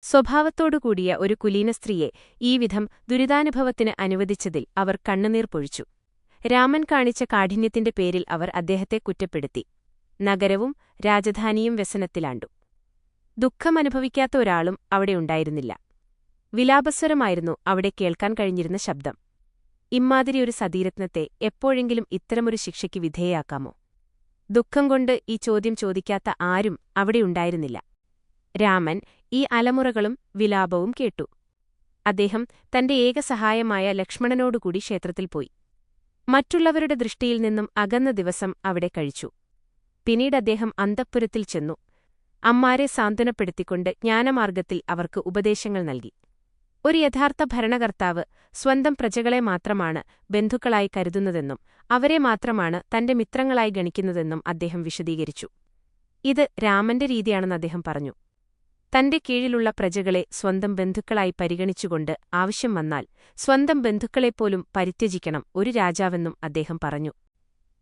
സ്വഭാവത്തോടുകൂടിയ ഒരു കുലീനസ്ത്രീയെ ഈ വിധം ദുരിതാനുഭവത്തിന് അനുവദിച്ചതിൽ അവർ കണ്ണുനീർ പൊഴിച്ചു. രാമൻ കാണിച്ച കാഠിന്യത്തിന്റെ പേരിൽ അവർ അദ്ദേഹത്തെ കുറ്റപ്പെടുത്തി. നഗരവും രാജധാനിയും വ്യസനത്തിലാണ്ടു. ദുഃഖമനുഭവിക്കാത്ത ഒരാളും അവിടെ ഉണ്ടായിരുന്നില്ല. വിലാപസ്വരമായിരുന്നു അവിടെ കേൾക്കാൻ കഴിഞ്ഞിരുന്ന ശബ്ദം. ഇമ്മാതിരിയൊരു സതീരത്നത്തെ എപ്പോഴെങ്കിലും ഇത്തരമൊരു ശിക്ഷയ്ക്ക് വിധേയാക്കാമോ? ദുഃഖം കൊണ്ട് ഈ ചോദ്യം ചോദിക്കാത്ത ആരും അവിടെയുണ്ടായിരുന്നില്ല. രാമൻ ഈ അലമുറകളും വിലാപവും കേട്ടു. അദ്ദേഹം തന്റെ ഏക സഹായമായ ലക്ഷ്മണനോടുകൂടി ക്ഷേത്രത്തിൽ പോയി. മറ്റുള്ളവരുടെ ദൃഷ്ടിയിൽ നിന്നും അകന്ന ദിവസം അവിടെ കഴിച്ചു. പിന്നീട് അദ്ദേഹം അന്തഃപുരത്തിൽ ചെന്നു. അമ്മാരെ സാന്ത്വനപ്പെടുത്തിക്കൊണ്ട് ജ്ഞാനമാർഗത്തിൽ അവർക്ക് ഉപദേശങ്ങൾ നൽകി. ഒരു യഥാർത്ഥ ഭരണകർത്താവ് സ്വന്തം പ്രജകളെ മാത്രമാണ് ബന്ധുക്കളായി കരുതുന്നതെന്നും അവരെ മാത്രമാണ് തന്റെ മിത്രങ്ങളായി ഗണിക്കുന്നതെന്നും അദ്ദേഹം വിശദീകരിച്ചു. ഇത് രാമന്റെ രീതിയാണെന്ന് അദ്ദേഹം പറഞ്ഞു. തന്റെ കീഴിലുള്ള പ്രജകളെ സ്വന്തം ബന്ധുക്കളായി പരിഗണിച്ചുകൊണ്ട് ആവശ്യം വന്നാൽ സ്വന്തം ബന്ധുക്കളെപ്പോലും പരിത്യജിക്കണം ഒരു രാജാവെന്നും അദ്ദേഹം പറഞ്ഞു.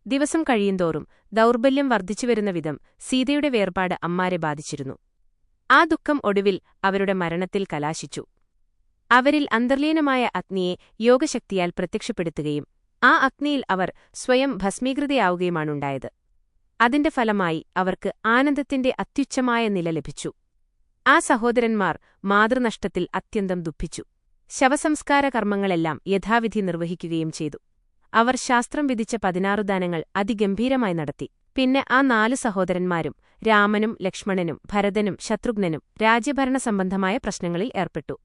ദിവസം കഴിയുന്തോറും ദൗർബല്യം വർദ്ധിച്ചുവരുന്ന വിധം സീതയുടെ വേർപാട് അമ്മാരെ ബാധിച്ചിരുന്നു. ആ ദുഃഖം ഒടുവിൽ അവരുടെ മരണത്തിൽ കലാശിച്ചു. അവരിൽ അന്തർലീനമായ അഗ്നിയെ യോഗശക്തിയാൽ പ്രത്യക്ഷപ്പെടുത്തുകയും ആ അഗ്നിയിൽ അവർ സ്വയം ഭസ്മീകൃതയാവുകയുമാണുണ്ടായത്. അതിന്റെ ഫലമായി അവർക്ക് ആനന്ദത്തിന്റെ അത്യുച്ചമായ നില ലഭിച്ചു. ആ സഹോദരന്മാർ മാതൃനഷ്ടത്തിൽ അത്യന്തം ദുഃഖിച്ചു. ശവസംസ്കാര കർമ്മങ്ങളെല്ലാം യഥാവിധി നിർവഹിക്കുകയും ചെയ്തു. അവർ ശാസ്ത്രം വിധിച്ച 16 ദാനങ്ങൾ അതിഗംഭീരമായി നടത്തി. പിന്നെ ആ 4 സഹോദരന്മാരും രാമനും ലക്ഷ്മണനും ഭരതനും ശത്രുഘ്നനും രാജ്യഭരണ സംബന്ധമായ പ്രശ്നങ്ങളിൽ ഏർപ്പെട്ടു.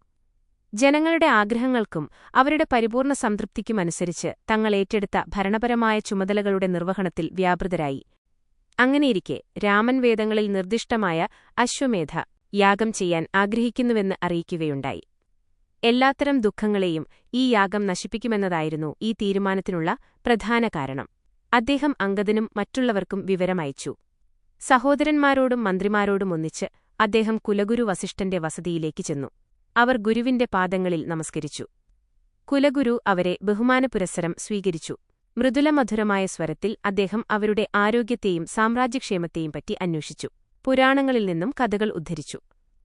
ജനങ്ങളുടെ ആഗ്രഹങ്ങൾക്കും അവരുടെ പരിപൂർണ സംതൃപ്തിക്കുമനുസരിച്ച് തങ്ങൾ ഏറ്റെടുത്ത ഭരണപരമായ ചുമതലകളുടെ നിർവഹണത്തിൽ വ്യാപൃതരായി. അങ്ങനെയിരിക്കെ രാമൻ വേദങ്ങളിൽ നിർദ്ദിഷ്ടമായ അശ്വമേധ യാഗം ചെയ്യാൻ ആഗ്രഹിക്കുന്നുവെന്ന് അറിയിക്കുകയുണ്ടായി. എല്ലാത്തരം ദുഃഖങ്ങളെയും ഈ യാഗം നശിപ്പിക്കുമെന്നതായിരുന്നു ഈ തീരുമാനത്തിനുള്ള പ്രധാന കാരണം. അദ്ദേഹം അംഗദനും മറ്റുള്ളവർക്കും വിവരമയച്ചു. സഹോദരന്മാരോടും മന്ത്രിമാരോടും ഒന്നിച്ച് അദ്ദേഹം കുലഗുരു വസിഷ്ഠന്റെ വസതിയിലേക്ക് ചെന്നു. അവർ ഗുരുവിന്റെ പാദങ്ങളിൽ നമസ്കരിച്ചു. കുലഗുരു അവരെ ബഹുമാനപുരസ്സരം സ്വീകരിച്ചു. മൃദുലമധുരമായ സ്വരത്തിൽ അദ്ദേഹം അവരുടെ ആരോഗ്യത്തെയും സാമ്രാജ്യക്ഷേമത്തെയും പറ്റി അന്വേഷിച്ചു. പുരാണങ്ങളിൽ നിന്നും കഥകൾ ഉദ്ധരിച്ചു.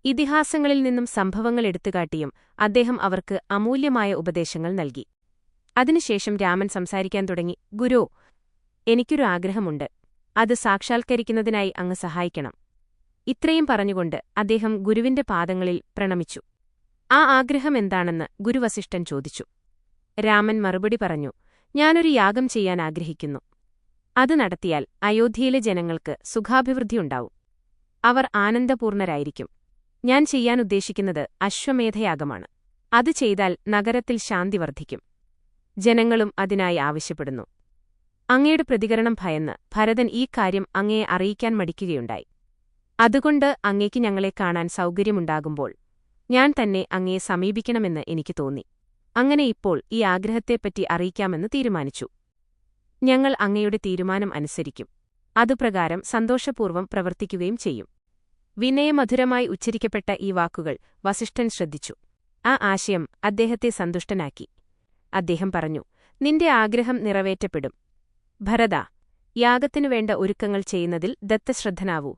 ഇതിഹാസങ്ങളിൽ നിന്നും സംഭവങ്ങൾ എടുത്തുകാട്ടിയും അദ്ദേഹം അവർക്ക് അമൂല്യമായ ഉപദേശങ്ങൾ നൽകി. അതിനുശേഷം രാമൻ സംസാരിക്കാൻ തുടങ്ങി. ഗുരോ, എനിക്കൊരു ആഗ്രഹമുണ്ട്. അത് സാക്ഷാത്കരിക്കുന്നതിനായി അങ്ങ് സഹായിക്കണം. ഇത്രയും പറഞ്ഞുകൊണ്ട് അദ്ദേഹം ഗുരുവിന്റെ പാദങ്ങളിൽ പ്രണമിച്ചു. ആ ആഗ്രഹം എന്താണെന്ന് ഗുരുവസിഷ്ഠൻ ചോദിച്ചു. രാമൻ മറുപടി പറഞ്ഞു. ഞാനൊരു യാഗം ചെയ്യാൻ ആഗ്രഹിക്കുന്നു. അത് നടത്തിയാൽ അയോധ്യയിലെ ജനങ്ങൾക്ക് സുഖാഭിവൃദ്ധിയുണ്ടാവും. അവർ ആനന്ദപൂർണരായിരിക്കും. ഞാൻ ചെയ്യാനുദ്ദേശിക്കുന്നത് അശ്വമേധയാഗമാണ്. അത് ചെയ്താൽ നഗരത്തിൽ ശാന്തി വർദ്ധിക്കും. ജനങ്ങളും അതിനായി ആവശ്യപ്പെടുന്നു. അങ്ങയുടെ പ്രതികരണം ഭയന്ന് ഭരതൻ ഈ കാര്യം അങ്ങയെ അറിയിക്കാൻ മടിക്കുകയുണ്ടായി. അതുകൊണ്ട് അങ്ങേക്ക് ഞങ്ങളെ കാണാൻ സൗകര്യമുണ്ടാകുമ്പോൾ ഞാൻ തന്നെ അങ്ങയെ സമീപിക്കണമെന്ന് എനിക്ക് തോന്നി. അങ്ങനെ ഇപ്പോൾ ഈ ആഗ്രഹത്തെപ്പറ്റി അറിയിക്കാമെന്ന് തീരുമാനിച്ചു. ഞങ്ങൾ അങ്ങയുടെ തീരുമാനം അനുസരിക്കും. അതുപ്രകാരം സന്തോഷപൂർവ്വം പ്രവർത്തിക്കുകയും ചെയ്യും. വിനയമധുരമായി ഉച്ചരിക്കപ്പെട്ട ഈ വാക്കുകൾ വസിഷ്ഠൻ ശ്രദ്ധിച്ചു. ആ ആശയം അദ്ദേഹത്തെ സന്തുഷ്ടനാക്കി. അദ്ദേഹം പറഞ്ഞു. നിന്റെ ആഗ്രഹം നിറവേറ്റപ്പെടും. ഭരതാ, യാഗത്തിനുവേണ്ട ഒരുക്കങ്ങൾ ചെയ്യുന്നതിൽ ദത്തശ്രദ്ധനാവൂ.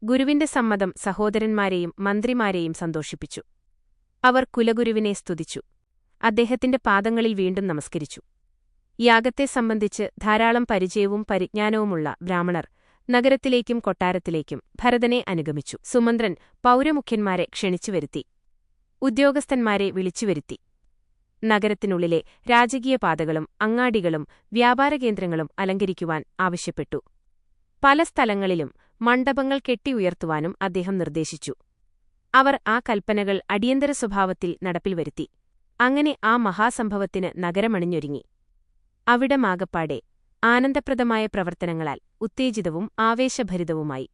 ഗുരുവിന്റെ സമ്മതം സഹോദരന്മാരെയും മന്ത്രിമാരെയും സന്തോഷിപ്പിച്ചു. അവർ കുലഗുരുവിനെ സ്തുതിച്ചു. അദ്ദേഹത്തിന്റെ പാദങ്ങളിൽ വീണ്ടും നമസ്കരിച്ചു. യാഗത്തെ സംബന്ധിച്ച് ധാരാളം പരിചയവും പരിജ്ഞാനവുമുള്ള ബ്രാഹ്മണർ നഗരത്തിലേക്കും കൊട്ടാരത്തിലേക്കും ഭരതനെ അനുഗമിച്ചു. സുമന്ത്രൻ പൗരമുഖ്യന്മാരെ ക്ഷണിച്ചുവരുത്തി. ഉദ്യോഗസ്ഥന്മാരെ വിളിച്ചുവരുത്തി. നഗരത്തിനുള്ളിലെ രാജകീയ പാതകളും അങ്ങാടികളും വ്യാപാരകേന്ദ്രങ്ങളും അലങ്കരിക്കുവാൻ ആവശ്യപ്പെട്ടു. പല സ്ഥലങ്ങളിലും മണ്ഡപങ്ങൾ കെട്ടിയുയർത്തുവാനും അദ്ദേഹം നിർദ്ദേശിച്ചു. അവർ ആ കൽപ്പനകൾ അടിയന്തര സ്വഭാവത്തിൽ നടപ്പിൽ വരുത്തി. അങ്ങനെ ആ മഹാസംഭവത്തിന് നഗരമണിഞ്ഞൊരുങ്ങി. അവിടമാകപ്പാടെ ആനന്ദപ്രദമായ പ്രവർത്തനങ്ങളാൽ ഉത്തേജിതവും ആവേശഭരിതവുമായി.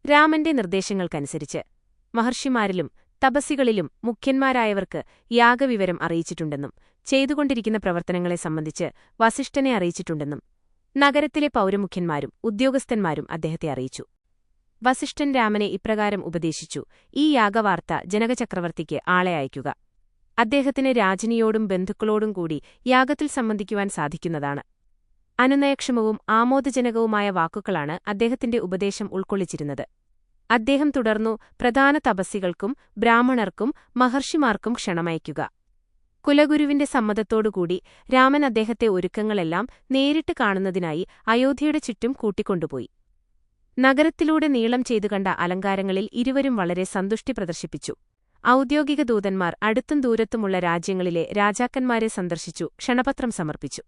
രാമന്റെ നിർദ്ദേശങ്ങൾക്കനുസരിച്ച് മഹർഷിമാരിലും തപസ്സികളിലും മുഖ്യന്മാരായവർക്ക് യാഗവിവരം അറിയിച്ചിട്ടുണ്ടെന്നും ചെയ്തുകൊണ്ടിരിക്കുന്ന പ്രവർത്തനങ്ങളെ സംബന്ധിച്ച് വസിഷ്ഠനെ അറിയിച്ചിട്ടുണ്ടെന്നും നഗരത്തിലെ പൗരമുഖ്യന്മാരും ഉദ്യോഗസ്ഥന്മാരും അദ്ദേഹത്തെ അറിയിച്ചു. വസിഷ്ഠൻ രാമനെ ഇപ്രകാരം ഉപദേശിച്ചു. ഈ യാഗവാർത്ത ജനകചക്രവർത്തിക്ക് ആളെ അയക്കുക. അദ്ദേഹത്തിന് രാജ്ഞിയോടും ബന്ധുക്കളോടും കൂടി യാഗത്തിൽ സംബന്ധിക്കുവാൻ സാധിക്കുന്നതാണ്. അനുനയക്ഷമവും ആമോദജനകവുമായ വാക്കുകളാണ് അദ്ദേഹത്തിന്റെ ഉപദേശം ഉൾക്കൊള്ളിച്ചിരുന്നത്. അദ്ദേഹം തുടർന്നു, പ്രധാന തപസ്സികൾക്കും ബ്രാഹ്മണർക്കും മഹർഷിമാർക്കും ക്ഷണമയക്കുക. കുലഗുരുവിന്റെ സമ്മതത്തോടുകൂടി രാമൻ അദ്ദേഹത്തെ ഒരുക്കങ്ങളെല്ലാം നേരിട്ട് കാണുന്നതിനായി അയോധ്യയുടെ ചുറ്റും കൂട്ടിക്കൊണ്ടുപോയി. നഗരത്തിലൂടെ നീളം ചെയ്തു കണ്ട അലങ്കാരങ്ങളിൽ ഇരുവരും വളരെ സന്തുഷ്ടി പ്രദർശിപ്പിച്ചു. ഔദ്യോഗിക ദൂതന്മാർ അടുത്തും ദൂരത്തുമുള്ള രാജ്യങ്ങളിലെ രാജാക്കന്മാരെ സന്ദർശിച്ചു ക്ഷണപത്രം സമർപ്പിച്ചു.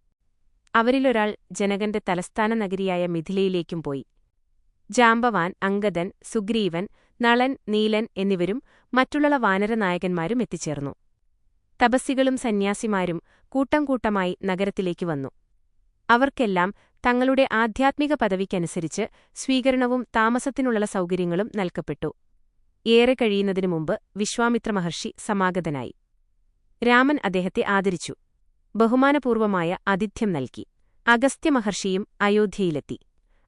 അവരിലൊരാൾ ജനകന്റെ തലസ്ഥാന നഗരിയായ മിഥിലയിലേക്കും പോയി. ജാംബവാൻ, അംഗദൻ, സുഗ്രീവൻ, നളൻ, നീലൻ എന്നിവരും മറ്റുള്ള വാനരനായകന്മാരും എത്തിച്ചേർന്നു. തപസ്സികളും സന്യാസിമാരും കൂട്ടം കൂട്ടമായി നഗരത്തിലേക്ക് വന്നു. അവർക്കെല്ലാം തങ്ങളുടെ ആധ്യാത്മിക പദവിക്കനുസരിച്ച് സ്വീകരണവും താമസത്തിനുള്ള സൗകര്യങ്ങളും നൽകപ്പെട്ടു. ഏറെ കഴിയുന്നതിനു മുമ്പ് വിശ്വാമിത്ര മഹർഷി സമാഗതനായി. രാമൻ അദ്ദേഹത്തെ ആദരിച്ചു. ബഹുമാനപൂർവമായ ആതിഥ്യം നൽകി. അഗസ്ത്യ മഹർഷിയും അയോധ്യയിലെത്തി.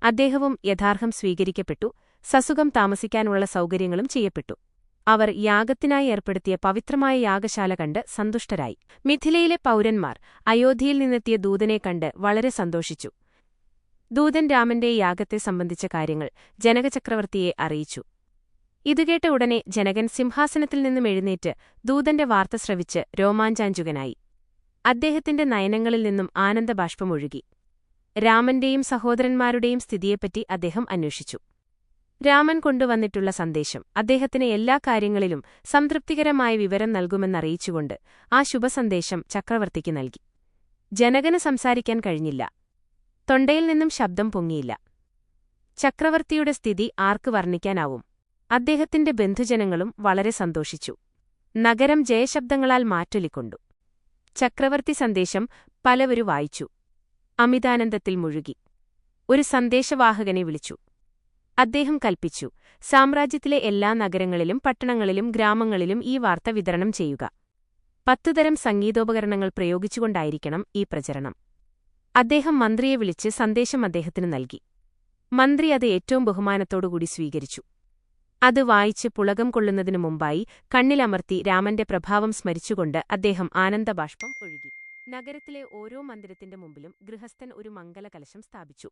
അദ്ദേഹവും യഥാർഹം സ്വീകരിക്കപ്പെട്ടു. സസുഖം താമസിക്കാനുള്ള സൗകര്യങ്ങളും ചെയ്യപ്പെട്ടു. അവർ യാഗത്തിനായി ഏർപ്പെടുത്തിയ പവിത്രമായ യാഗശാല കണ്ട് സന്തുഷ്ടരായി. മിഥിലയിലെ പൗരന്മാർ അയോധ്യയിൽ നിന്നെത്തിയ ദൂതനെ കണ്ട് വളരെ സന്തോഷിച്ചു. ദൂതൻ രാമന്റെ യാഗത്തെ സംബന്ധിച്ച കാര്യങ്ങൾ ജനകചക്രവർത്തിയെ അറിയിച്ചു. ഇതുകേട്ട ഉടനെ ജനകൻ സിംഹാസനത്തിൽ നിന്നും എഴുന്നേറ്റ് ദൂതന്റെ വാർത്ത ശ്രവിച്ച് രോമാഞ്ചാഞ്ചുകനായി. അദ്ദേഹത്തിന്റെ നയനങ്ങളിൽ നിന്നും ആനന്ദബാഷ്പമൊഴുകി. രാമന്റെയും സഹോദരന്മാരുടെയും സ്ഥിതിയെപ്പറ്റി അദ്ദേഹം അന്വേഷിച്ചു. രാമൻ കൊണ്ടുവന്നിട്ടുള്ള സന്ദേശം അദ്ദേഹത്തിന് എല്ലാ കാര്യങ്ങളിലും സംതൃപ്തികരമായ വിവരം നൽകുമെന്നറിയിച്ചുകൊണ്ട് ആ ശുഭസന്ദേശം ചക്രവർത്തിക്ക് നൽകി. ജനകന് സംസാരിക്കാൻ കഴിഞ്ഞില്ല. തൊണ്ടയിൽ നിന്നും ശബ്ദം പൊങ്ങിയില്ല. ചക്രവർത്തിയുടെ സ്ഥിതി ആർക്ക് വർണ്ണിക്കാനാവും? അദ്ദേഹത്തിന്റെ ബന്ധുജനങ്ങളും വളരെ സന്തോഷിച്ചു. നഗരം ജയശബ്ദങ്ങളാൽ മാറ്റൊലിക്കൊണ്ടു. ചക്രവർത്തി സന്ദേശം പലവരും വായിച്ചു. അമിതാനന്ദത്തിൽ മുഴുകി. ഒരു സന്ദേശവാഹകനെ വിളിച്ചു. അദ്ദേഹം കൽപ്പിച്ചു, സാമ്രാജ്യത്തിലെ എല്ലാ നഗരങ്ങളിലും പട്ടണങ്ങളിലും ഗ്രാമങ്ങളിലും ഈ വാർത്ത വിതരണം ചെയ്യുക. 10 തരം സംഗീതോപകരണങ്ങൾ പ്രയോഗിച്ചുകൊണ്ടായിരിക്കണം ഈ പ്രചരണം. അദ്ദേഹം മന്ത്രിയെ വിളിച്ച് സന്ദേശം അദ്ദേഹത്തിന് നൽകി. മന്ത്രി അത് ഏറ്റവും ബഹുമാനത്തോടുകൂടി സ്വീകരിച്ചു. അത് വായിച്ച് പുളകം കൊള്ളുന്നതിനു മുമ്പായി കണ്ണിലമർത്തി രാമന്റെ പ്രഭാവം സ്മരിച്ചുകൊണ്ട് അദ്ദേഹം ആനന്ദബാഷ്പം ഒഴുകി. നഗരത്തിലെ ഓരോ മന്ദിരത്തിന്റെ മുമ്പിലും ഗൃഹസ്ഥൻ ഒരു മംഗലകലശം സ്ഥാപിച്ചു.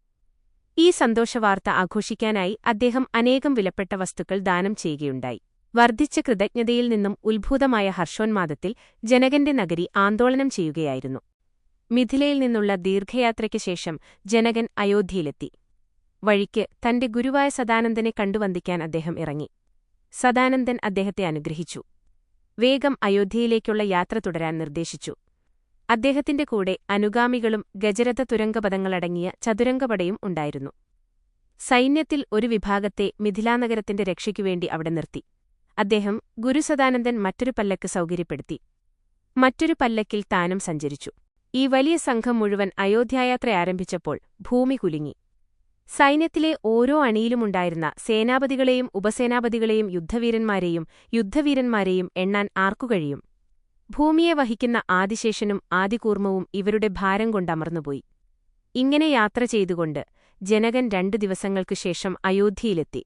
ഈ സന്തോഷവാർത്ത ആഘോഷിക്കാനായി അദ്ദേഹം അനേകം വിലപ്പെട്ട വസ്തുക്കൾ ദാനം ചെയ്യുകയുണ്ടായി. വർദ്ധിച്ച കൃതജ്ഞതയിൽ നിന്നും ഉത്ഭൂതമായ ഹർഷോന്മാദത്തിൽ ജനകന്റെ നഗരി ആന്തോളനം ചെയ്യുകയായിരുന്നു. മിഥിലയിൽ നിന്നുള്ള ദീർഘയാത്രയ്ക്ക് ശേഷം ജനകൻ അയോധ്യയിലെത്തി. വഴിക്ക് തന്റെ ഗുരുവായ സദാനന്ദനെ കണ്ടുവന്ദിക്കാൻ അദ്ദേഹം ഇറങ്ങി. സദാനന്ദൻ അദ്ദേഹത്തെ അനുഗ്രഹിച്ചു. വേഗം അയോധ്യയിലേക്കുള്ള യാത്ര തുടരാൻ നിർദ്ദേശിച്ചു. അദ്ദേഹത്തിന്റെ കൂടെ അനുഗാമികളും ഗജരഥ തുരങ്കപഥങ്ങളടങ്ങിയ ചതുരംഗപടയും ഉണ്ടായിരുന്നു. സൈന്യത്തിൽ ഒരു വിഭാഗത്തെ മിഥിലാനഗരത്തിന്റെ രക്ഷയ്ക്കുവേണ്ടി അവിടെ നിർത്തി. അദ്ദേഹം ഗുരുസദാനന്ദൻ മറ്റൊരു പല്ലക്ക് സൗകര്യപ്പെടുത്തി. മറ്റൊരു പല്ലക്കിൽ താനും സഞ്ചരിച്ചു. ഈ വലിയ സംഘം മുഴുവൻ അയോധ്യായാത്ര ആരംഭിച്ചപ്പോൾ ഭൂമി കുലുങ്ങി. സൈന്യത്തിലെ ഓരോ അണിയിലുമുണ്ടായിരുന്ന സേനാപതികളെയും ഉപസേനാപതികളെയും യുദ്ധവീരന്മാരെയും എണ്ണാൻ ആർക്കു കഴിയും? ഭൂമിയെ വഹിക്കുന്ന ആദിശേഷനും ആദികൂർമ്മവും ഇവരുടെ ഭാരം കൊണ്ടമർന്നുപോയി. ഇങ്ങനെ യാത്ര ചെയ്തുകൊണ്ട് ജനകൻ 2 ദിവസങ്ങൾക്കു ശേഷം അയോധ്യയിലെത്തി.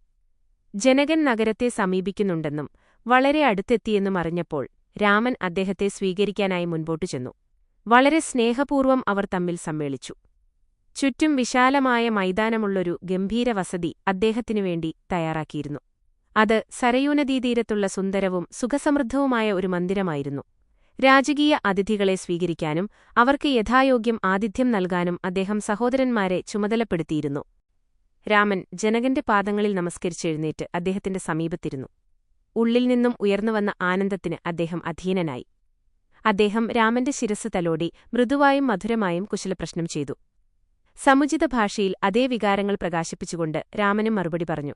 ജനകൻ നഗരത്തെ സമീപിക്കുന്നുണ്ടെന്നും വളരെ അടുത്തെത്തിയെന്നും അറിഞ്ഞപ്പോൾ രാമൻ അദ്ദേഹത്തെ സ്വീകരിക്കാനായി മുൻപോട്ടു ചെന്നു. വളരെ സ്നേഹപൂർവ്വം അവർ തമ്മിൽ സമ്മേളിച്ചു. ചുറ്റും വിശാലമായ മൈതാനമുള്ളൊരു ഗംഭീരവസതി അദ്ദേഹത്തിനുവേണ്ടി തയ്യാറാക്കിയിരുന്നു. അത് സരയൂനദീതീരത്തുള്ള സുന്ദരവും സുഖസമൃദ്ധവുമായ ഒരു മന്ദിരമായിരുന്നു. രാജകീയ അതിഥികളെ സ്വീകരിക്കാനും അവർക്ക് യഥായോഗ്യം ആതിഥ്യം നൽകാനും അദ്ദേഹം സഹോദരന്മാരെ ചുമതലപ്പെടുത്തിയിരുന്നു. രാമൻ ജനകന്റെ പാദങ്ങളിൽ നമസ്കരിച്ചെഴുന്നേറ്റ് അദ്ദേഹത്തിന്റെ സമീപത്തിരുന്നു. ഉള്ളിൽ നിന്നും ഉയർന്നുവന്ന ആനന്ദത്തിന് അദ്ദേഹം അധീനനായി. അദ്ദേഹം രാമന്റെ ശിരസ് തലോടി മൃദുവായും മധുരമായും കുശലപ്രശ്നം ചെയ്തു. സമുചിത ഭാഷയിൽ അതേ വികാരങ്ങൾ പ്രകാശിപ്പിച്ചുകൊണ്ട് രാമനും മറുപടി പറഞ്ഞു.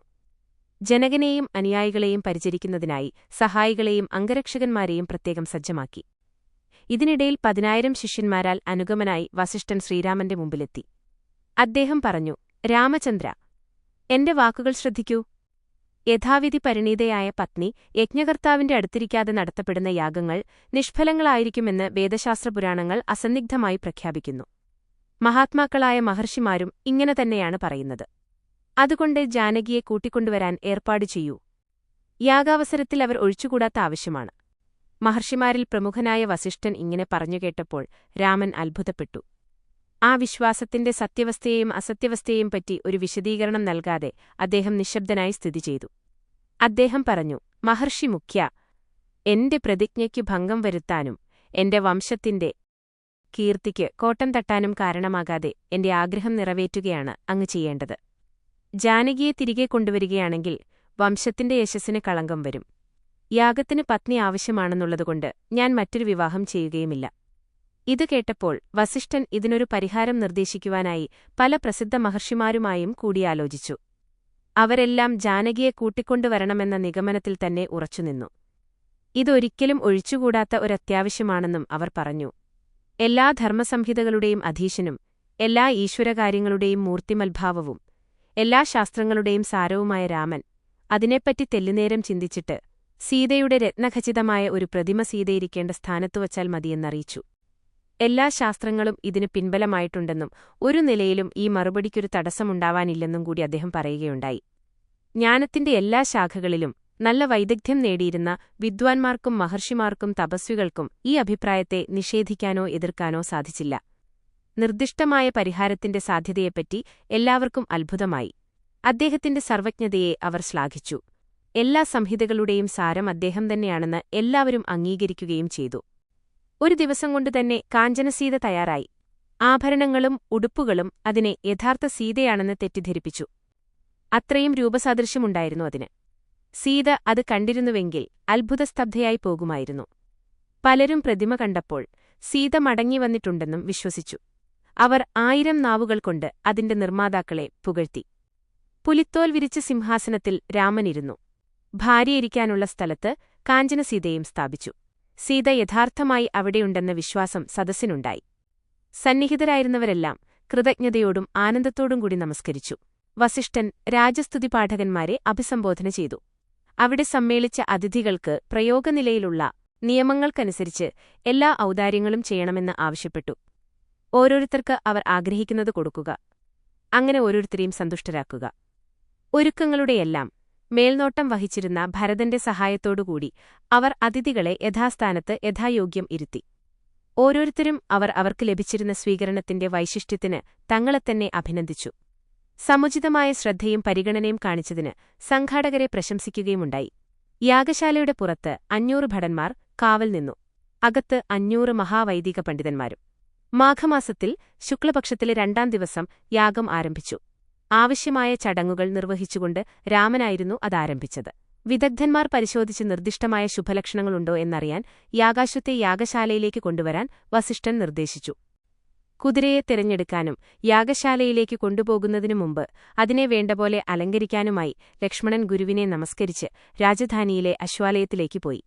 ജനകനെയും അനുയായികളെയും പരിചരിക്കുന്നതിനായി സഹായികളെയും അംഗരക്ഷകന്മാരെയും പ്രത്യേകം സജ്ജമാക്കി. ഇതിനിടയിൽ 10,000 ശിഷ്യന്മാരാൽ അനുഗമനായി വസിഷ്ഠൻ ശ്രീരാമന്റെ മുമ്പിലെത്തി. അദ്ദേഹം പറഞ്ഞു, രാമചന്ദ്ര, എന്റെ വാക്കുകൾ ശ്രദ്ധിക്കൂ. യഥാവിധി പരിണീതയായ പത്നി യജ്ഞകർത്താവിന്റെ അടുത്തിരിക്കാതെ നടത്തപ്പെടുന്ന യാഗങ്ങൾ നിഷ്ഫലങ്ങളായിരിക്കുമെന്ന് വേദശാസ്ത്രപുരാണങ്ങൾ അസന്നിഗ്ധമായി പ്രഖ്യാപിക്കുന്നു. മഹാത്മാക്കളായ മഹർഷിമാരും ഇങ്ങനെ തന്നെയാണ് പറയുന്നത്. അതുകൊണ്ട് ജാനകിയെ കൂട്ടിക്കൊണ്ടുവരാൻ ഏർപ്പാടു ചെയ്യൂ. യാഗാവസരത്തിൽ അവർ ഒഴിച്ചുകൂടാത്ത ആവശ്യമാണ്. മഹർഷിമാരിൽ പ്രമുഖനായ വസിഷ്ഠൻ ഇങ്ങനെ പറഞ്ഞുകേട്ടപ്പോൾ രാമൻ അത്ഭുതപ്പെട്ടു. ആ വിശ്വാസത്തിന്റെ സത്യവസ്ഥയെയും അസത്യവസ്ഥയെയും പറ്റി ഒരു വിശദീകരണം നൽകാതെ അദ്ദേഹം നിശ്ശബ്ദനായി സ്ഥിതി ചെയ്തു. അദ്ദേഹം പറഞ്ഞു, മഹർഷി മുഖ്യ, എന്റെ പ്രതിജ്ഞയ്ക്കു ഭംഗം വരുത്താനും എന്റെ വംശത്തിന്റെ കീർത്തിക്ക് കോട്ടം തട്ടാനും കാരണമാകാതെ എന്റെ ആഗ്രഹം നിറവേറ്റുകയാണ് അങ്ങ് ചെയ്യേണ്ടത്. ജാനകിയെ തിരികെ കൊണ്ടുവരികയാണെങ്കിൽ വംശത്തിന്റെ യശസ്സിന് കളങ്കം വരും. യാഗത്തിന് പത്നി ആവശ്യമാണെന്നുള്ളതുകൊണ്ട് ഞാൻ മറ്റൊരു വിവാഹം ചെയ്യുകയുമില്ല. ഇത് കേട്ടപ്പോൾ വസിഷ്ഠൻ ഇതിനൊരു പരിഹാരം നിർദ്ദേശിക്കുവാനായി പല പ്രസിദ്ധ മഹർഷിമാരുമായും കൂടിയാലോചിച്ചു. അവരെല്ലാം ജാനകിയെ കൂട്ടിക്കൊണ്ടുവരണമെന്ന നിഗമനത്തിൽ തന്നെ ഉറച്ചുനിന്നു. ഇതൊരിക്കലും ഒഴിച്ചുകൂടാത്ത ഒരത്യാവശ്യമാണെന്നും അവർ പറഞ്ഞു. എല്ലാ ധർമ്മസംഹിതകളുടെയും അധീശനും എല്ലാ ഈശ്വരകാര്യങ്ങളുടെയും മൂർത്തിമൽഭാവവും എല്ലാ ശാസ്ത്രങ്ങളുടെയും സാരവുമായ രാമൻ അതിനെപ്പറ്റി തെല്ലുനേരം ചിന്തിച്ചിട്ട് സീതയുടെ രത്നഖചിതമായ ഒരു പ്രതിമ സീതയിരിക്കേണ്ട സ്ഥാനത്തുവച്ചാൽ മതിയെന്നറിയിച്ചു. എല്ലാ ശാസ്ത്രങ്ങളും ഇതിന് പിൻബലമായിട്ടുണ്ടെന്നും ഒരു നിലയിലും ഈ മറുപടിക്കൊരു തടസ്സമുണ്ടാവാനില്ലെന്നും കൂടി അദ്ദേഹം പറയുകയുണ്ടായി. ജ്ഞാനത്തിന്റെ എല്ലാ ശാഖകളിലും നല്ല വൈദഗ്ധ്യം നേടിയിരുന്ന വിദ്വാൻമാർക്കും മഹർഷിമാർക്കും തപസ്വികൾക്കും ഈ അഭിപ്രായത്തെ നിഷേധിക്കാനോ എതിർക്കാനോ സാധിച്ചില്ല. നിർദ്ദിഷ്ടമായ പരിഹാരത്തിന്റെ സാധ്യതയെപ്പറ്റി എല്ലാവർക്കും അത്ഭുതമായി. അദ്ദേഹത്തിന്റെ സർവജ്ഞതയെ അവർ ശ്ലാഘിച്ചു. എല്ലാ സംഹിതകളുടെയും സാരം അദ്ദേഹം തന്നെയാണെന്ന് എല്ലാവരും അംഗീകരിക്കുകയും ചെയ്തു. ഒരു ദിവസം കൊണ്ടുതന്നെ കാഞ്ചനസീത തയ്യാറായി. ആഭരണങ്ങളും ഉടുപ്പുകളും അതിനെ യഥാർത്ഥ സീതയാണെന്ന് തെറ്റിദ്ധരിപ്പിച്ചു. അത്രയും രൂപസാദൃശ്യമുണ്ടായിരുന്നു അതിന്. സീത അത് കണ്ടിരുന്നുവെങ്കിൽ അത്ഭുതസ്തബ്ധയായി പോകുമായിരുന്നു. പലരും പ്രതിമ കണ്ടപ്പോൾ സീത മടങ്ങിവന്നിട്ടുണ്ടെന്നും വിശ്വസിച്ചു. അവർ 1000 നാവുകൾ കൊണ്ട് അതിന്റെ നിർമ്മാതാക്കളെ പുകഴ്ത്തി. പുലിത്തോൽ വിരിച്ച സിംഹാസനത്തിൽ രാമനിരുന്നു. ഭാര്യയിരിക്കാനുള്ള സ്ഥലത്ത് കാഞ്ചനസീതയും സ്ഥാപിച്ചു. സീത യഥാർത്ഥമായി അവിടെയുണ്ടെന്ന വിശ്വാസം സദസ്സിനുണ്ടായി. സന്നിഹിതരായിരുന്നവരെല്ലാം കൃതജ്ഞതയോടും ആനന്ദത്തോടും കൂടി നമസ്കരിച്ചു. വസിഷ്ഠൻ രാജസ്തുതിപാഠകന്മാരെ അഭിസംബോധന ചെയ്തു. അവിടെ സമ്മേളിച്ച അതിഥികൾക്ക് പ്രയോഗനിലയിലുള്ള നിയമങ്ങൾക്കനുസരിച്ച് എല്ലാ ഔദാര്യങ്ങളും ചെയ്യണമെന്ന് ആവശ്യപ്പെട്ടു. ഓരോരുത്തർക്ക് അവർ ആഗ്രഹിക്കുന്നത് കൊടുക്കുക, അങ്ങനെ ഓരോരുത്തരെയും സന്തുഷ്ടരാക്കുക. ഒരുക്കങ്ങളുടെയെല്ലാം മേൽനോട്ടം വഹിച്ചിരുന്ന ഭരതന്റെ സഹായത്തോടുകൂടി അവർ അതിഥികളെ യഥാസ്ഥാനത്ത് യഥായോഗ്യം ഇരുത്തി. ഓരോരുത്തരും അവർക്ക് ലഭിച്ചിരുന്ന സ്വീകരണത്തിന്റെ വൈശിഷ്ട്യത്തിന് തങ്ങളെത്തന്നെ അഭിനന്ദിച്ചു. സമുചിതമായ ശ്രദ്ധയും പരിഗണനയും കാണിച്ചതിന് സംഘാടകരെ പ്രശംസിക്കുകയുമുണ്ടായി. യാഗശാലയുടെ പുറത്ത് 500 ഭടന്മാർ കാവൽ നിന്നു. അകത്ത് 500 മഹാവൈദിക പണ്ഡിതന്മാരും. മാഘമാസത്തിൽ ശുക്ലപക്ഷത്തിലെ 2-ാം ദിവസം യാഗം ആരംഭിച്ചു. ആവശ്യമായ ചടങ്ങുകൾ നിർവഹിച്ചുകൊണ്ട് രാമനായിരുന്നു അതാരംഭിച്ചത്. വിദഗ്ധന്മാർ പരിശോധിച്ച് നിർദ്ദിഷ്ടമായ ശുഭലക്ഷണങ്ങളുണ്ടോ എന്നറിയാൻ യാഗാശ്വത്തെ യാഗശാലയിലേക്ക് കൊണ്ടുവരാൻ വസിഷ്ഠൻ നിർദ്ദേശിച്ചു. കുതിരയെ തിരഞ്ഞെടുക്കാനും യാഗശാലയിലേക്ക് കൊണ്ടുപോകുന്നതിനു മുമ്പ് അതിനെ വേണ്ടപോലെ അലങ്കരിക്കാനുമായി ലക്ഷ്മണൻ ഗുരുവിനെ നമസ്കരിച്ച് രാജധാനിയിലെ അശ്വാലയത്തിലേക്ക് പോയി.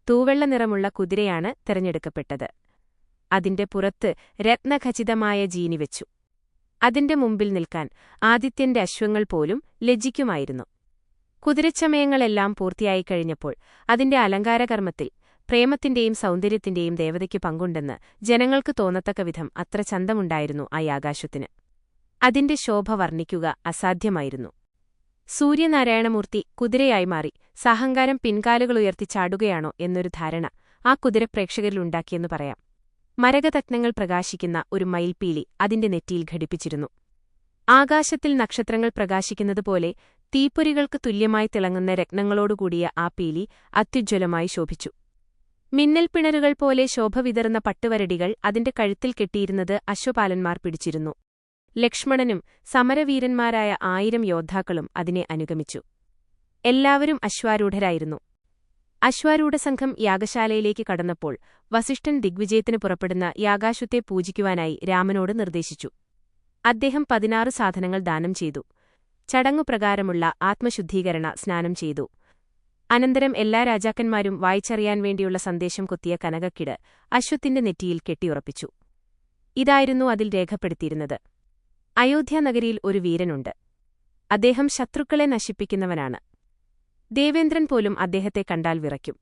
തൂവെള്ള നിറമുള്ള കുതിരയാണ് തിരഞ്ഞെടുക്കപ്പെട്ടത്. അതിന്റെ പുറത്ത് രത്നഖചിതമായ ജീനി വെച്ചു. അതിന്റെ മുമ്പിൽ നിൽക്കാൻ ആദിത്യന്റെ അശ്വങ്ങൾ പോലും ലജ്ജിക്കുമായിരുന്നു. കുതിരച്ചമയങ്ങളെല്ലാം പൂർത്തിയായിക്കഴിഞ്ഞപ്പോൾ അതിന്റെ അലങ്കാരകർമ്മത്തിൽ പ്രേമത്തിന്റെയും സൗന്ദര്യത്തിന്റെയും ദേവതയ്ക്ക് പങ്കുണ്ടെന്ന് ജനങ്ങൾക്ക് തോന്നത്തക്കവിധം അത്ര ചന്തമുണ്ടായിരുന്നു ആ യാഗാശ്വത്തിന്. അതിന്റെ ശോഭ വർണ്ണിക്കുക അസാധ്യമായിരുന്നു. സൂര്യനാരായണമൂർത്തി കുതിരയായി മാറി സാഹങ്കാരം പിൻകാലുകളുയർത്തി ചാടുകയാണോ എന്നൊരു ധാരണ ആ കുതിര പ്രേക്ഷകരിലുണ്ടാക്കിയെന്നു പറയാം. മരകതജ്ഞങ്ങൾ പ്രകാശിക്കുന്ന ഒരു മയിൽപ്പീലി അതിന്റെ നെറ്റിയിൽ ഘടിപ്പിച്ചിരുന്നു. ആകാശത്തിൽ നക്ഷത്രങ്ങൾ പ്രകാശിക്കുന്നതുപോലെ തീപ്പൊരികൾക്ക് തുല്യമായി തിളങ്ങുന്ന രത്നങ്ങളോടുകൂടിയ ആ പീലി അത്യുജ്വലമായി ശോഭിച്ചു. മിന്നൽപ്പിണരുകൾ പോലെ ശോഭ വിതറുന്ന പട്ടുവരടികൾ അതിന്റെ കഴുത്തിൽ കെട്ടിയിരുന്നത് അശ്വപാലന്മാർ പിടിച്ചിരുന്നു. ലക്ഷ്മണനും സമരവീരന്മാരായ 1000 യോദ്ധാക്കളും അതിനെ അനുഗമിച്ചു. എല്ലാവരും അശ്വാരൂഢരായിരുന്നു. അശ്വാരൂഢസംഘം യാഗശാലയിലേക്ക് കടന്നപ്പോൾ വസിഷ്ഠൻ ദിഗ്വിജയത്തിന് പുറപ്പെടുന്ന യാഗാശ്വത്തെ പൂജിക്കുവാനായി രാമനോട് നിർദ്ദേശിച്ചു. അദ്ദേഹം 16 സാധനങ്ങൾ ദാനം ചെയ്തു. ചടങ്ങുപ്രകാരമുള്ള ആത്മശുദ്ധീകരണ സ്നാനം ചെയ്തു. അനന്തരം എല്ലാ രാജാക്കന്മാരും വായിച്ചറിയാൻ വേണ്ടിയുള്ള സന്ദേശം കൊത്തിയ കനകക്കിട് അശ്വത്തിന്റെ നെറ്റിയിൽ കെട്ടിയുറപ്പിച്ചു. ഇതായിരുന്നു അതിൽ രേഖപ്പെടുത്തിയിരുന്നത്: അയോധ്യാനഗരിയിൽ ഒരു വീരനുണ്ട്. അദ്ദേഹം ശത്രുക്കളെ നശിപ്പിക്കുന്നവനാണ്. ദേവേന്ദ്രൻ പോലും അദ്ദേഹത്തെ കണ്ടാൽ വിറയ്ക്കും.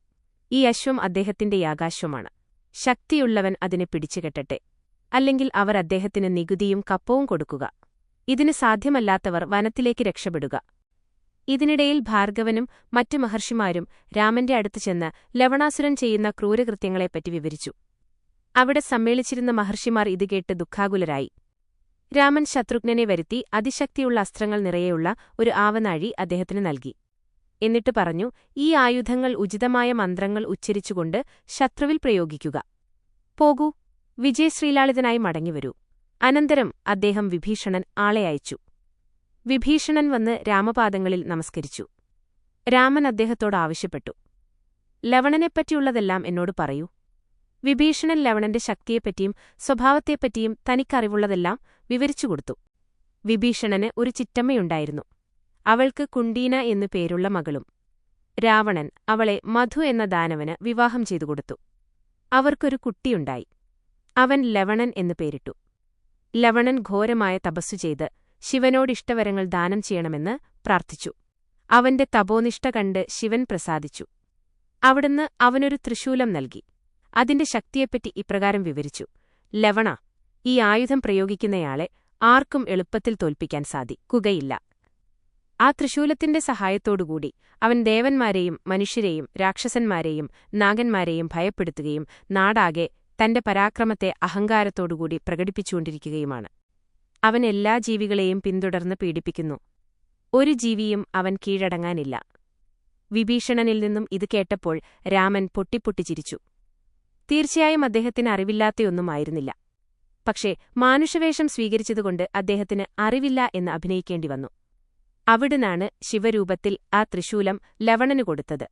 ഈ അശ്വം അദ്ദേഹത്തിന്റെ യാഗാശ്വമാണ്. ശക്തിയുള്ളവൻ അതിനെ പിടിച്ചുകെട്ടട്ടെ, അല്ലെങ്കിൽ അവർ അദ്ദേഹത്തിന് നികുതിയും കപ്പവും കൊടുക്കുക. ഇതിന് സാധ്യമല്ലാത്തവർ വനത്തിലേക്ക് രക്ഷപ്പെടുക. ഇതിനിടയിൽ ഭാർഗവനും മറ്റു മഹർഷിമാരും രാമന്റെ അടുത്തു ചെന്ന് ലവണാസുരൻ ചെയ്യുന്ന ക്രൂരകൃത്യങ്ങളെപ്പറ്റി വിവരിച്ചു. അവിടെ സമ്മേളിച്ചിരുന്ന മഹർഷിമാർ ഇത് കേട്ട് ദുഃഖാകുലരായി. രാമൻ ശത്രുഘ്നനെ വരുത്തി അതിശക്തിയുള്ള അസ്ത്രങ്ങൾ നിറയെയുള്ള ഒരു ആവനാഴി അദ്ദേഹത്തിന് നൽകി. എന്നിട്ട് പറഞ്ഞു, ഈ ആയുധങ്ങൾ ഉചിതമായ മന്ത്രങ്ങൾ ഉച്ചരിച്ചുകൊണ്ട് ശത്രുവിൽ പ്രയോഗിക്കുക. പോകൂ, വിജയശ്രീലാളിതനായി മടങ്ങിവരൂ. അനന്തരം അദ്ദേഹം വിഭീഷണൻ ആളെ അയച്ചു. വിഭീഷണൻ വന്ന് രാമപാദങ്ങളിൽ നമസ്കരിച്ചു. രാമൻ അദ്ദേഹത്തോട് ആവശ്യപ്പെട്ടു, ലവണനെപ്പറ്റിയുള്ളതെല്ലാം എന്നോട് പറയൂ. വിഭീഷണൻ ലവണന്റെ ശക്തിയെപ്പറ്റിയും സ്വഭാവത്തെപ്പറ്റിയും തനിക്കറിവുള്ളതെല്ലാം വിവരിച്ചുകൊടുത്തു. വിഭീഷണന് ഒരു ചിറ്റമ്മയുണ്ടായിരുന്നു. അവൾക്ക് കുണ്ടീന എന്നു പേരുള്ള മകളും. രാവണൻ അവളെ മധു എന്ന ദാനവന് വിവാഹം ചെയ്തുകൊടുത്തു. അവർക്കൊരു കുട്ടിയുണ്ടായി. അവൻ ലവണൻ എന്നു പേരിട്ടു. ലവണൻ ഘോരമായ തപസ്സു ചെയ്ത് ശിവനോടിഷ്ടവരങ്ങൾ ദാനം ചെയ്യണമെന്ന് പ്രാർത്ഥിച്ചു. അവന്റെ തപോനിഷ്ഠ കണ്ട് ശിവൻ പ്രസാദിച്ചു. അവിടുന്ന് അവനൊരു ത്രിശൂലം നൽകി. അതിന്റെ ശക്തിയെപ്പറ്റി ഇപ്രകാരം വിവരിച്ചു: ലവണ, ഈ ആയുധം പ്രയോഗിക്കുന്നയാളെ ആർക്കും എളുപ്പത്തിൽ തോൽപ്പിക്കാൻ സാധിക്കുകയില്ല. ആ ത്രിശൂലത്തിന്റെ സഹായത്തോടുകൂടി അവൻ ദേവന്മാരെയും മനുഷ്യരെയും രാക്ഷസന്മാരെയും നാഗന്മാരെയും ഭയപ്പെടുത്തുകയും നാടാകെ തന്റെ പരാക്രമത്തെ അഹങ്കാരത്തോടുകൂടി പ്രകടിപ്പിച്ചുകൊണ്ടിരിക്കുകയുമാണ്. അവൻ എല്ലാ ജീവികളെയും പിന്തുടർന്ന് പീഡിപ്പിക്കുന്നു. ഒരു ജീവിയും അവൻ കീഴടങ്ങാനില്ല. വിഭീഷണനിൽ നിന്നും ഇത് കേട്ടപ്പോൾ രാമൻ പൊട്ടിപ്പൊട്ടിച്ചിരിച്ചു. തീർച്ചയായും അദ്ദേഹത്തിന് അറിവില്ലാത്തയൊന്നുമായിരുന്നില്ല. പക്ഷേ മാനുഷവേഷം സ്വീകരിച്ചതുകൊണ്ട് അദ്ദേഹത്തിന് അറിവില്ല എന്ന് അഭിനയിക്കേണ്ടി വന്നു. അവിടുന്നാണ് ശിവരൂപത്തിൽ ആ ത്രിശൂലം ലവണനു കൊടുത്തത്.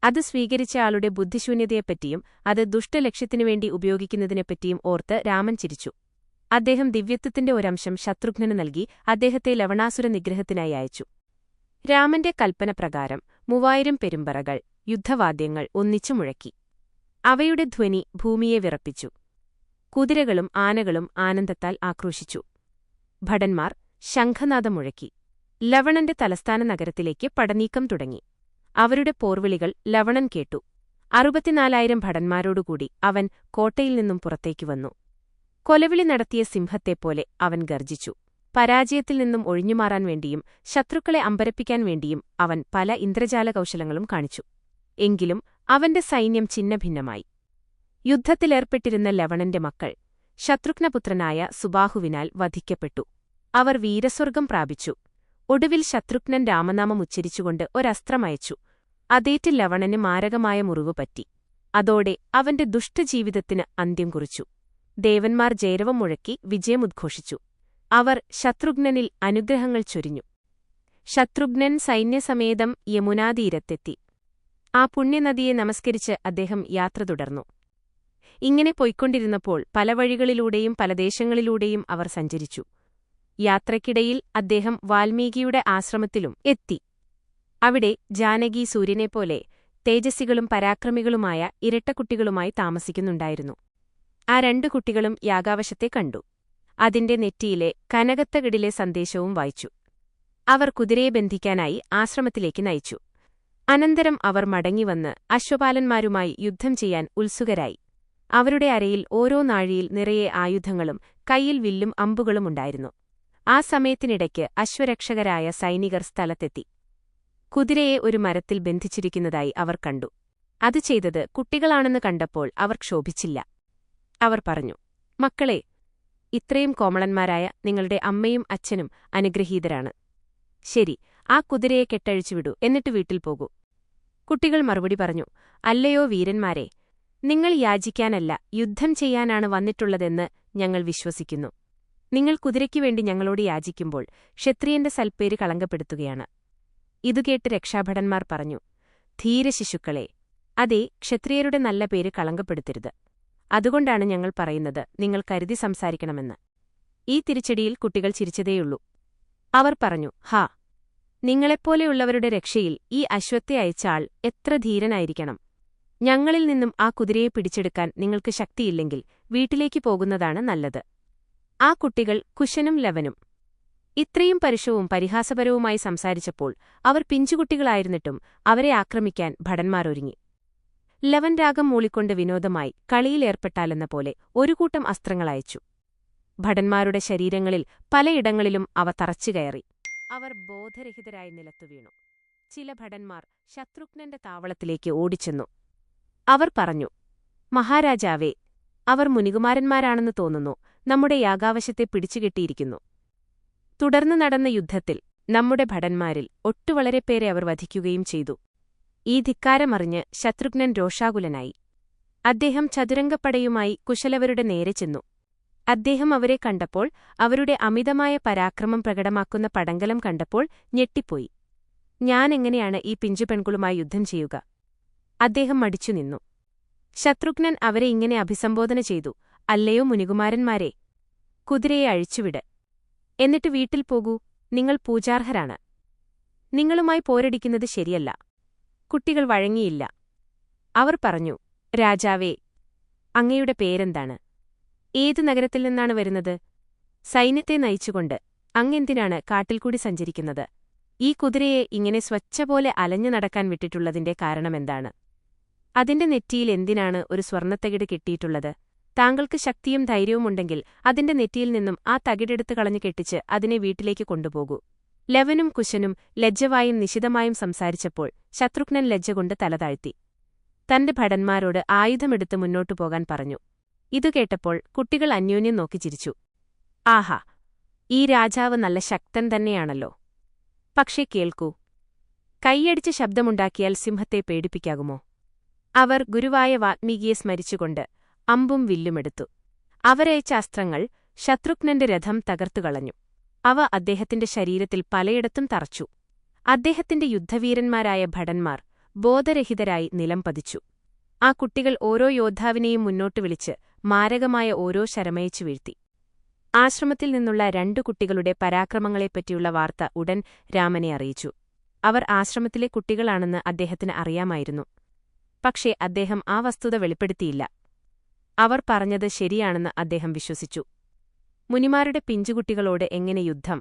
അത് സ്വീകരിച്ച ആളുടെ ബുദ്ധിശൂന്യതയെപ്പറ്റിയും അത് ദുഷ്ടലക്ഷ്യത്തിനുവേണ്ടി ഉപയോഗിക്കുന്നതിനെപ്പറ്റിയും ഓർത്ത് രാമൻ ചിരിച്ചു. അദ്ദേഹം ദിവ്യത്വത്തിന്റെ ഒരംശം ശത്രുഘ്നന് നൽകി അദ്ദേഹത്തെ ലവണാസുര നിഗ്രഹത്തിനായി അയച്ചു. രാമന്റെ കൽപ്പനപ്രകാരം 3000 പെരുമ്പറകൾ, യുദ്ധവാദ്യങ്ങൾ ഒന്നിച്ചു മുഴക്കി. അവയുടെ ധ്വനി ഭൂമിയെ വിറപ്പിച്ചു. കുതിരകളും ആനകളും ആനന്ദത്താൽ ആക്രോശിച്ചു. ഭടന്മാർ ശംഖനാദം മുഴക്കി. ലവണന്റെ തലസ്ഥാന നഗരത്തിലേക്ക് പടനീക്കം തുടങ്ങി. അവരുടെ പോർവിളികൾ ലവണൻ കേട്ടു. 64,000 ഭടന്മാരോടുകൂടി അവൻ കോട്ടയിൽ നിന്നും പുറത്തേക്കു വന്നു. കൊലവിളി നടത്തിയ സിംഹത്തെപ്പോലെ അവൻ ഗർജിച്ചു. പരാജയത്തിൽ നിന്നും ഒഴിഞ്ഞുമാറാൻ വേണ്ടിയും ശത്രുക്കളെ അമ്പരപ്പിക്കാൻ വേണ്ടിയും അവൻ പല ഇന്ദ്രജാല കൗശലങ്ങളും കാണിച്ചു. എങ്കിലും അവന്റെ സൈന്യം ഛിന്നഭിന്നമായി. യുദ്ധത്തിലേർപ്പെട്ടിരുന്ന ലവണന്റെ മക്കൾ ശത്രുഘ്നപുത്രനായ സുബാഹുവിനാൽ വധിക്കപ്പെട്ടു. അവർ വീരസ്വർഗം പ്രാപിച്ചു. ഒടുവിൽ ശത്രുഘ്നൻ രാമനാമം ഉച്ചരിച്ചുകൊണ്ട് ഒരസ്ത്രമയച്ചു. അതേറ്റ് ലവണന് മാരകമായ മുറിവ് പറ്റി. അതോടെ അവന്റെ ദുഷ്ടജീവിതത്തിന് അന്ത്യം കുറിച്ചു. ദേവന്മാർ ജയരവം മുഴക്കി വിജയമുദ്ഘോഷിച്ചു. അവർ ശത്രുഘ്നനിൽ അനുഗ്രഹങ്ങൾ ചൊരിഞ്ഞു. ശത്രുഘ്നൻ സൈന്യസമേതം യമുനാതീരത്തെത്തി. ആ പുണ്യനദിയെ നമസ്കരിച്ച് അദ്ദേഹം യാത്ര തുടർന്നു. ഇങ്ങനെ പൊയ്ക്കൊണ്ടിരുന്നപ്പോൾ പല വഴികളിലൂടെയും പല ദേശങ്ങളിലൂടെയും അവർ സഞ്ചരിച്ചു. യാത്രയ്ക്കിടയിൽ അദ്ദേഹം വാൽമീകിയുടെ ആശ്രമത്തിലും എത്തി. അവിടെ ജാനകി സൂര്യനെപ്പോലെ തേജസ്സികളും പരാക്രമികളുമായ ഇരട്ടക്കുട്ടികളുമായി താമസിക്കുന്നുണ്ടായിരുന്നു. ആ 2 കുട്ടികളും യാഗാവശത്തെ കണ്ടു. അതിന്റെ നെറ്റിയിലെ കനകത്തകിടിലെ സന്ദേശവും വായിച്ചു. അവർ കുതിരയെ ബന്ധിക്കാനായി ആശ്രമത്തിലേക്ക് നയിച്ചു. അനന്തരം അവർ മടങ്ങിവന്ന് അശ്വപാലന്മാരുമായി യുദ്ധം ചെയ്യാൻ ഉത്സുകരായി. അവരുടെ അരയിൽ ഓരോ നാഴിയിൽ നിറയെ ആയുധങ്ങളും കൈയിൽ വില്ലും അമ്പുകളുമുണ്ടായിരുന്നു. ആ സമയത്തിനിടയ്ക്ക് അശ്വരക്ഷകരായ സൈനികർ സ്ഥലത്തെത്തി. കുതിരയെ ഒരു മരത്തിൽ ബന്ധിച്ചിരിക്കുന്നതായി അവർ കണ്ടു. അത് ചെയ്തത് കുട്ടികളാണെന്ന് കണ്ടപ്പോൾ അവർ ക്ഷോഭിച്ചില്ല. അവർ പറഞ്ഞു, മക്കളെ, ഇത്രയും കോമളന്മാരായ നിങ്ങളുടെ അമ്മയും അച്ഛനും അനുഗ്രഹീതരാണ്. ശരി, ആ കുതിരയെ കെട്ടഴിച്ചുവിടൂ, എന്നിട്ട് വീട്ടിൽ പോകൂ. കുട്ടികൾ മറുപടി പറഞ്ഞു, അല്ലയോ വീരന്മാരെ, നിങ്ങൾ യാചിക്കാനല്ല യുദ്ധം ചെയ്യാനാണ് വന്നിട്ടുള്ളതെന്ന് ഞങ്ങൾ വിശ്വസിക്കുന്നു. നിങ്ങൾ കുതിരയ്ക്കുവേണ്ടി ഞങ്ങളോട് യാചിക്കുമ്പോൾ ക്ഷത്രിയന്റെ സൽപ്പേര് കളങ്കപ്പെടുത്തുകയാണ്. ഇതുകേട്ട് രക്ഷാഭടന്മാർ പറഞ്ഞു, ധീരശിശുക്കളെ, അതേ, ക്ഷത്രിയരുടെ നല്ല പേര് കളങ്കപ്പെടുത്തരുത്. അതുകൊണ്ടാണ് ഞങ്ങൾ പറയുന്നത് നിങ്ങൾ കരുതി സംസാരിക്കണമെന്ന്. ഈ തിരിച്ചടിയിൽ കുട്ടികൾ ചിരിച്ചതേയുള്ളൂ. അവർ പറഞ്ഞു, ഹാ, നിങ്ങളെപ്പോലെയുള്ളവരുടെ രക്ഷയിൽ ഈ അശ്വത്തെ അയച്ച ആൾ എത്ര ധീരനായിരിക്കണം. ഞങ്ങളിൽ നിന്നും ആ കുതിരയെ പിടിച്ചെടുക്കാൻ നിങ്ങൾക്ക് ശക്തിയില്ലെങ്കിൽ വീട്ടിലേക്ക് പോകുന്നതാണ് നല്ലത്. ആ കുട്ടികൾ കുശനും ലവനും ഇത്രയും പരുഷവും പരിഹാസപരവുമായി സംസാരിച്ചപ്പോൾ അവർ പിഞ്ചുകുട്ടികളായിരുന്നിട്ടും അവരെ ആക്രമിക്കാൻ ഭടന്മാരൊരുങ്ങി. ലവൻ രാഗം മൂളിക്കൊണ്ട് വിനോദമായി കളിയിലേർപ്പെട്ടാലെന്ന പോലെ ഒരു കൂട്ടം അസ്ത്രങ്ങളയച്ചു. ഭടന്മാരുടെ ശരീരങ്ങളിൽ പലയിടങ്ങളിലും അവ തറച്ചുകയറി. അവർ ബോധരഹിതരായി നിലത്തുവീണു. ചില ഭടന്മാർ ശത്രുഘ്നന്റെ താവളത്തിലേക്ക് ഓടിച്ചെന്നു. അവർ പറഞ്ഞു, മഹാരാജാവേ, അവർ മുനികുമാരന്മാരാണെന്ന് തോന്നുന്നു. നമ്മുടെ യാഗാവശത്തെ പിടിച്ചുകെട്ടിയിരിക്കുന്നു. തുടർന്ന് നടന്ന യുദ്ധത്തിൽ നമ്മുടെ ഭടന്മാരിൽ ഒട്ടുവളരെ പേരെ അവർ വധിക്കുകയും ചെയ്തു. ഈ ധിക്കാരമറിഞ്ഞ് ശത്രുഘ്നൻ രോഷാകുലനായി. അദ്ദേഹം ചതുരംഗപ്പടയുമായി കുശലവരുടെ നേരെ ചെന്നു. അദ്ദേഹം അവരെ കണ്ടപ്പോൾ, അവരുടെ അമിതമായ പരാക്രമം പ്രകടമാക്കുന്ന പടങ്കലം കണ്ടപ്പോൾ ഞെട്ടിപ്പോയി. ഞാനെങ്ങനെയാണ് ഈ പിഞ്ചുപെൺകുളുമായി യുദ്ധം ചെയ്യുക? അദ്ദേഹം മടിച്ചുനിന്നു. ശത്രുഘ്നൻ അവരെ ഇങ്ങനെ അഭിസംബോധന ചെയ്തു: അല്ലയോ മുനികുമാരന്മാരെ, കുതിരയെ അഴിച്ചുവിട്. എന്നിട്ട് വീട്ടിൽ പോകൂ, നിങ്ങൾ പൂജാർഹരാണ്. നിങ്ങളുമായി പോരടിക്കുന്നത് ശരിയല്ല. കുട്ടികൾ വഴങ്ങിയില്ല. അവർ പറഞ്ഞു: രാജാവേ, അങ്ങയുടെ പേരെന്താണ്? ഏതു നഗരത്തിൽ നിന്നാണ് വരുന്നത്? സൈന്യത്തെ നയിച്ചുകൊണ്ട് അങ്ങെന്തിനാണ് കാട്ടിൽക്കൂടി സഞ്ചരിക്കുന്നത്? ഈ കുതിരയെ ഇങ്ങനെ സ്വച്ഛപോലെ അലഞ്ഞു നടക്കാൻ വിട്ടിട്ടുള്ളതിന്റെ കാരണമെന്താണ്? അതിന്റെ നെറ്റിയിൽ എന്തിനാണ് ഒരു സ്വർണ്ണത്തകിട് കെട്ടിയിട്ടുള്ളത്? താങ്കൾക്ക് ശക്തിയും ധൈര്യവുമുണ്ടെങ്കിൽ അതിന്റെ നെറ്റിയിൽ നിന്നും ആ തകിടെടുത്ത് കളഞ്ഞു കെട്ടിച്ച് അതിനെ വീട്ടിലേക്ക് കൊണ്ടുപോകൂ. ലവനും കുശനും ലജ്ജവായും നിശിതമായും സംസാരിച്ചപ്പോൾ ശത്രുഘ്നൻ ലജ്ജകൊണ്ട് തലതാഴ്ത്തി. തന്റെ ഭടന്മാരോട് ആയുധമെടുത്ത് മുന്നോട്ടു പോകാൻ പറഞ്ഞു. ഇതു കേട്ടപ്പോൾ കുട്ടികൾ അന്യോന്യം നോക്കി ചിരിച്ചു. ആഹാ, ഈ രാജാവ് നല്ല ശക്തൻ തന്നെയാണല്ലോ. പക്ഷേ കേൾക്കൂ, കൈയടിച്ച് ശബ്ദമുണ്ടാക്കിയാൽ സിംഹത്തെ പേടിപ്പിക്കാകുമോ? അവർ ഗുരുവായ വാത്മീകിയെ സ്മരിച്ചുകൊണ്ട് അമ്പും വില്ലുമെടുത്തു. അവരയച്ച അസ്ത്രങ്ങൾ ശത്രുഘ്നന്റെ രഥം തകർത്തുകളഞ്ഞു. അവ അദ്ദേഹത്തിന്റെ ശരീരത്തിൽ പലയിടത്തും തറച്ചു. അദ്ദേഹത്തിന്റെ യുദ്ധവീരന്മാരായ ഭടന്മാർ ബോധരഹിതരായി നിലം പതിച്ചു. ആ കുട്ടികൾ ഓരോ യോദ്ധാവിനെയും മുന്നോട്ട് വിളിച്ച് മാരകമായ ഓരോ ശരമയച്ചു വീഴ്ത്തി. ആശ്രമത്തിൽ നിന്നുള്ള 2 കുട്ടികളുടെ പരാക്രമങ്ങളെപ്പറ്റിയുള്ള വാർത്ത ഉടൻ രാമനെ അറിയിച്ചു. അവർ ആശ്രമത്തിലെ കുട്ടികളാണെന്ന് അദ്ദേഹത്തിന് അറിയാമായിരുന്നു. പക്ഷേ അദ്ദേഹം ആ വസ്തുത വെളിപ്പെടുത്തിയില്ല. അവർ പറഞ്ഞത് ശരിയാണെന്ന് അദ്ദേഹം വിശ്വസിച്ചു. മുനിമാരുടെ പിഞ്ചുകുട്ടികളോട് എങ്ങനെ യുദ്ധം?